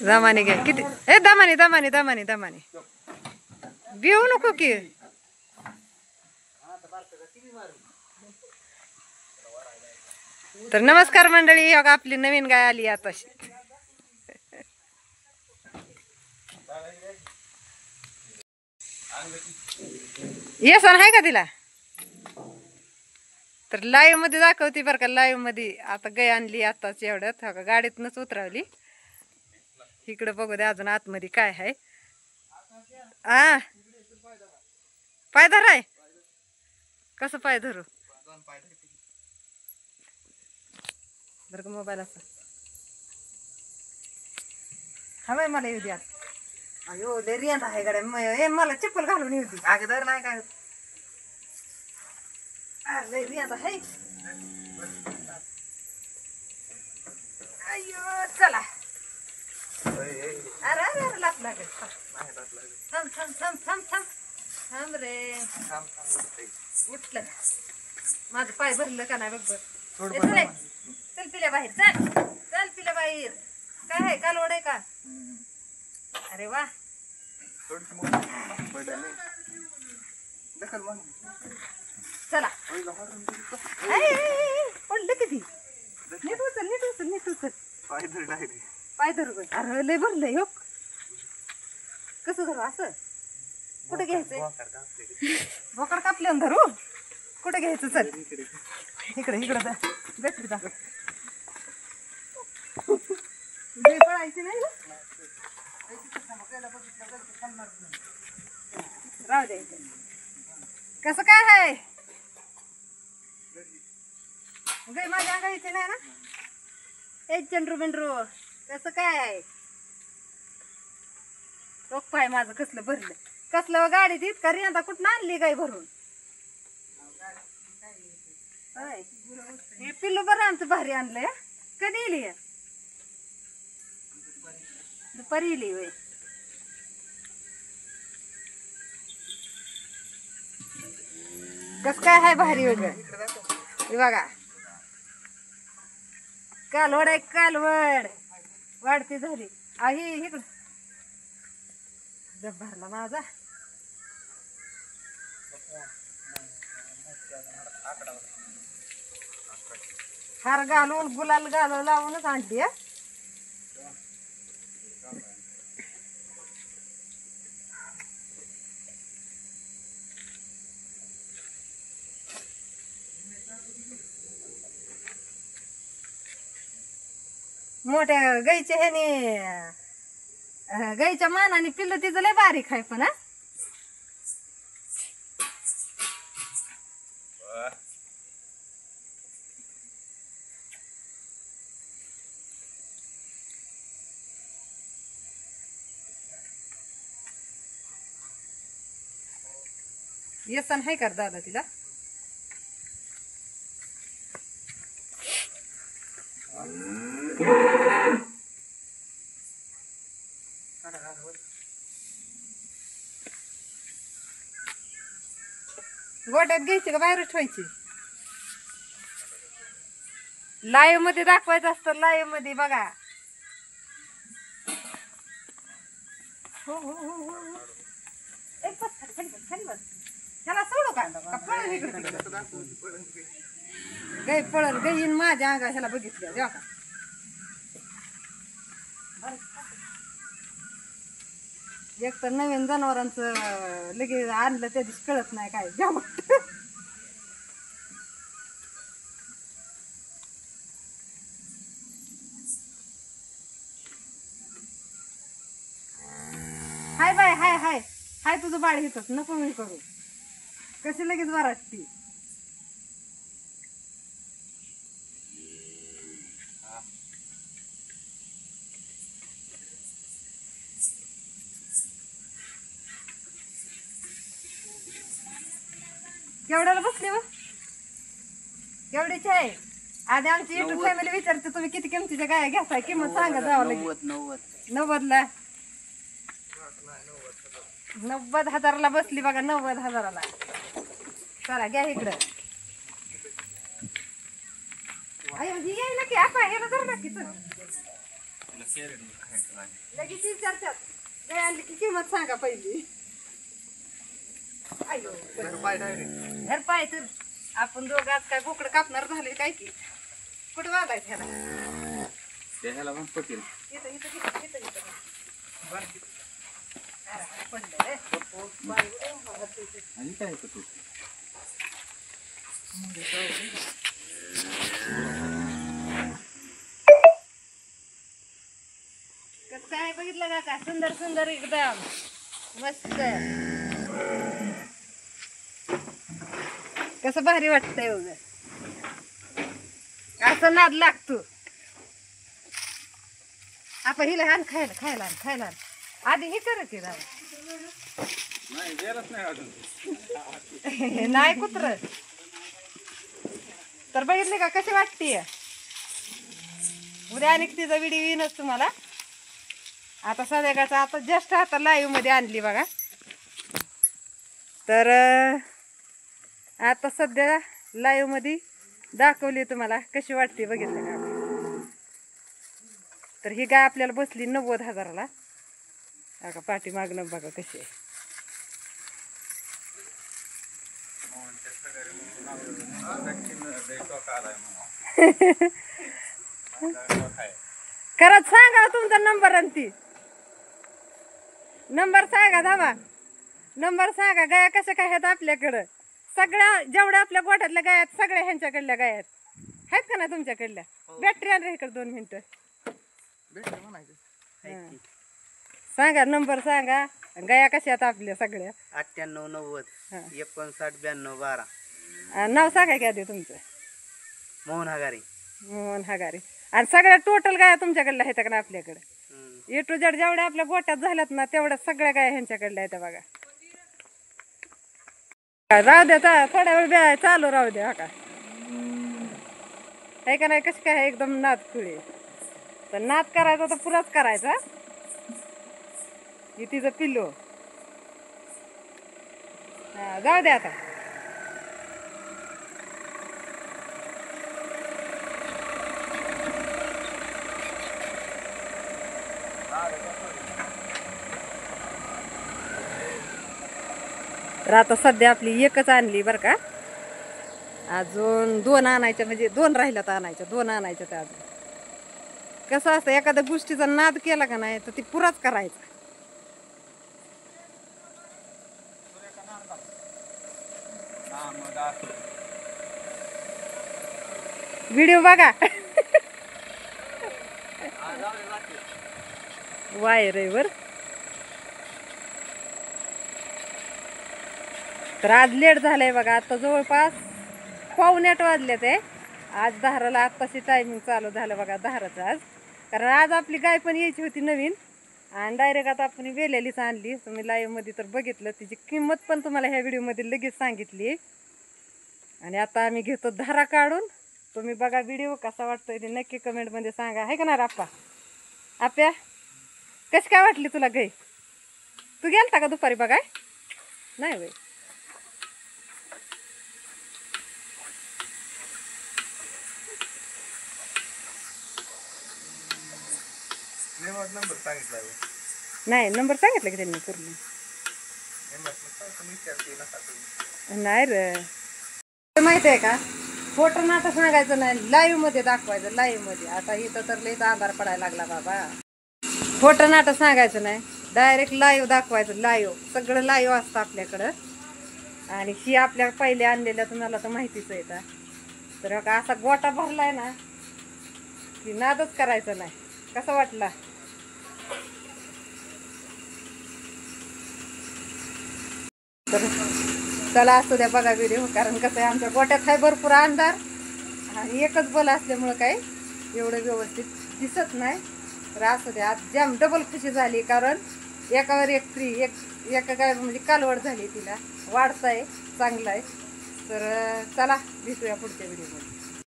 दमाने घ्या किती ए दमाने दमाने दमाने दमाने भिवू नको की तर नमस्कार मंडळी बघा आपली नवीन गाय आली आताशी येसन आहे का तिला तर लाईव्ह मध्ये दाखवते बरं का लाईव्ह मध्ये आता गाय आणली आताच एवढ्यात हो का गाडीतनच उतरवली इकडे बघू दे अजून आतमध्ये काय आहे आ पाय धर आहे कसं पाय धरू बरं का मोबाईल असा हवाय मला येऊ द्या अयो लय रियांत आहे गाड्या मला चप्पल घालून येऊ दे अगोदर नाही काय लय रियांत आहे अयो चला अरे अरे अरे लाच लागेल थांब थांब थांब थांब थांब थांब रे उठलं माझं पाय भरलं का नाही बघ बघ चल पिल्या बाहेर चल चल पिल्या बाहेर काय आहे कालवड आहे का अरे वा चला पडलं किती नीट उचल नीट उचल नीट उचल पाय धरू अरे लय भरलंय हो कसं धरू असं कुठे घ्यायचंय बोकड कापल्यावर धरू कुठे घ्यायचं चल इकडे इकडं बॅटरी दाखव पळायची नाही राहू दे कसं काय आहे गाय माझ्या अंगायचे नाही ना एक चंद्रू बिंद्रू कसं काय आहे रोख पाय माझं कसलं भरलं कसलं गाडीत इतका रियांदा कुठं आणली गाय भरून हे पिल्लू बरं आमचं भारी आणलंय कधी येली दुपारी येली वय कस काय आहे भारी वगैरे बघा कालवड आहे कालवड वाढती झाली आई इकडं जब भरला माझा हार घालून गुलाल घालून लावूनच आणली मोठ्या गाईच्या ह्याने गाईच्या मानाने पिल्लं तिचं लय बारीक आहे पण येसन हाय कर दादा तिला गोट्यात घ्यायची का बाहेरच ठेवायची लाईव्ह मध्ये दाखवायचं असतं लाईव्ह मध्ये बघा हो हो हो हो एक बस खाली बस खाली बस त्याला सोडू का पळल इकडे गाय पळल गाईन माझ्या अंगा ह्याला बघितलं देवा का एक तर नवीन जनावरांचं लगेच आणलं त्या दिवशी कळत नाही काय द्या हाय बाय हाय हाय हाय तुझं बाळ हितच नको मी करू कशी लगेच वाटती केवढ्याला बसली व केवढीची आहे आधी आमची युट्यूब फॅमिली विचारते तुम्ही किती किमतीच्या गाय घ्यायचा किंमत सांगा जावं लागेल 90ला 90,000ला बसली बघा 90,000ला चला घ्या इकडं अयो ही यायला की आपा याला धर ना की लगेच विचारतात गाय आणली की किंमत सांगा पहिली. अयो घर पाय तर आपण दोघं आज काय बोकड कापणार झाले काय की कुठं बांधायचं ह्याला पण पटेल इथं इथं इथं इथं इथं पडलं आणि काय होतं कसं आहे बघितलं का काय सुंदर सुंदर एकदम मस्त कसं भारी वाटतंय वगैरे असं नाद लागतो. आपण हिला आण खायला खायला आण खायला आण आधी हे करत नाही कुत्र तर बघितले का कशी वाटते. उद्या आणि तिचा व्हिडिओ येईनच तुम्हाला. आता संध्याकाळचा आता जस्ट आता लाईव्ह मध्ये आणली बघा. तर आता सध्या लाईव्ह मध्ये दाखवली तुम्हाला कशी वाटते बघितलं का. तर ही गाय आपल्याला बसली 90,000ला. बघा पाठीमागणं बघा कशी आहे. खरंच सांगा तुमचा नंबर आणि ती नंबर सांगा धामा नंबर सांगा. गाया कशा काय आहेत आपल्याकडं सगळ्या जेवढ्या आपल्या गोठ्यातल्या गाय आहेत सगळ्या ह्यांच्याकडल्या गाय आहेत का ना तुमच्याकडल्या. बॅटरी आण रे इकडे 2 मिनिटं सांगा नंबर सांगा. गाया कशा आहेत आपल्या सगळ्या 98 90 59 92 12. नाव सांगा की आधी तुमचं. मोहन हगारे. मोहन हगारे. आणि सगळ्या टोटल गाया तुमच्याकडल्या आहेत का ना आपल्याकडे. ए टू जेड जेवढ्या आपल्या गोट्यात झाल्यात ना तेवढ्या सगळ्या गाया ह्यांच्याकडल्या आहेत बघा. राहू द्या थोड्या वेळ चालू राहू द्या का आहे का नाही. कशी काय एकदम नाद खुळे. तर नाद करायचा तर पुराच करायचा. हे तिचं पिल्लो हा जाऊ द्या आता. तर आता सध्या आपली एकच आणली बरं का. अजून 2 आणायच्या म्हणजे 2 राहिल्यात आणायच्या 2 आणायच्या. त्या अजून कसं असतं एखाद्या गोष्टीचा नाद केला का नाही तर ती पुराच करायचा. व्हिडिओ बघा वायरेवर. तर आज लेट झालंय बघा. आता जवळपास 8:15 वाजले ते. आज धाराला आत्ताशी टायमिंग चालू झालं बघा धाराचं आज. कारण आज आपली गाय पण यायची होती नवीन आणि डायरेक्ट आता आपण वेलेलीच आणली. तुम्ही लाईव्ह मध्ये तर बघितलं. तिची किंमत पण तुम्हाला ह्या व्हिडिओमध्ये लगेच सांगितली. आणि आता आम्ही घेतो धारा काढून. तुम्ही बघा व्हिडिओ कसा वाटतोय ते नक्की कमेंटमध्ये सांगा. आहे का ना आप्पा. आप्या कशी काय वाटली तुला गाय. तू गेलता का दुपारी बघाय. नाही बाई नाही नंबर सांगितलं की त्यांनी पूर्ण. नाही रे माहिती आहे का फोटो नाटक सांगायचं नाही लाईव्ह मध्ये दाखवायचं. लाईव्ह मध्ये आता इथं तर लईच आधार पडायला लागला बाबा. फोटो नाटक सांगायचं नाही डायरेक्ट लाईव्ह दाखवायचं. लाईव्ह सगळं लाईव्ह असतं आपल्याकडं. आणि ही आपल्या पहिले आणलेल्या तुम्हाला तर माहितीच आहे का. तर असा गोटा भरलाय ना की नादच करायचं नाही. कसा वाटला. तर चला असू द्या बघा व्हिडिओ. कारण कसं आहे आमच्या गोट्यात आहे भरपूर अंधार आणि एकच बल असल्यामुळं काही एवढं व्यवस्थित दिसत नाही. तर असू द्या. आज जाम डबल खुशी झाली कारण एकावर एक फ्री एका काय म्हणजे कालवड झाली. तिला वाढताय चांगला आहे. तर चला भेटूया पुढच्या व्हिडिओमध्ये.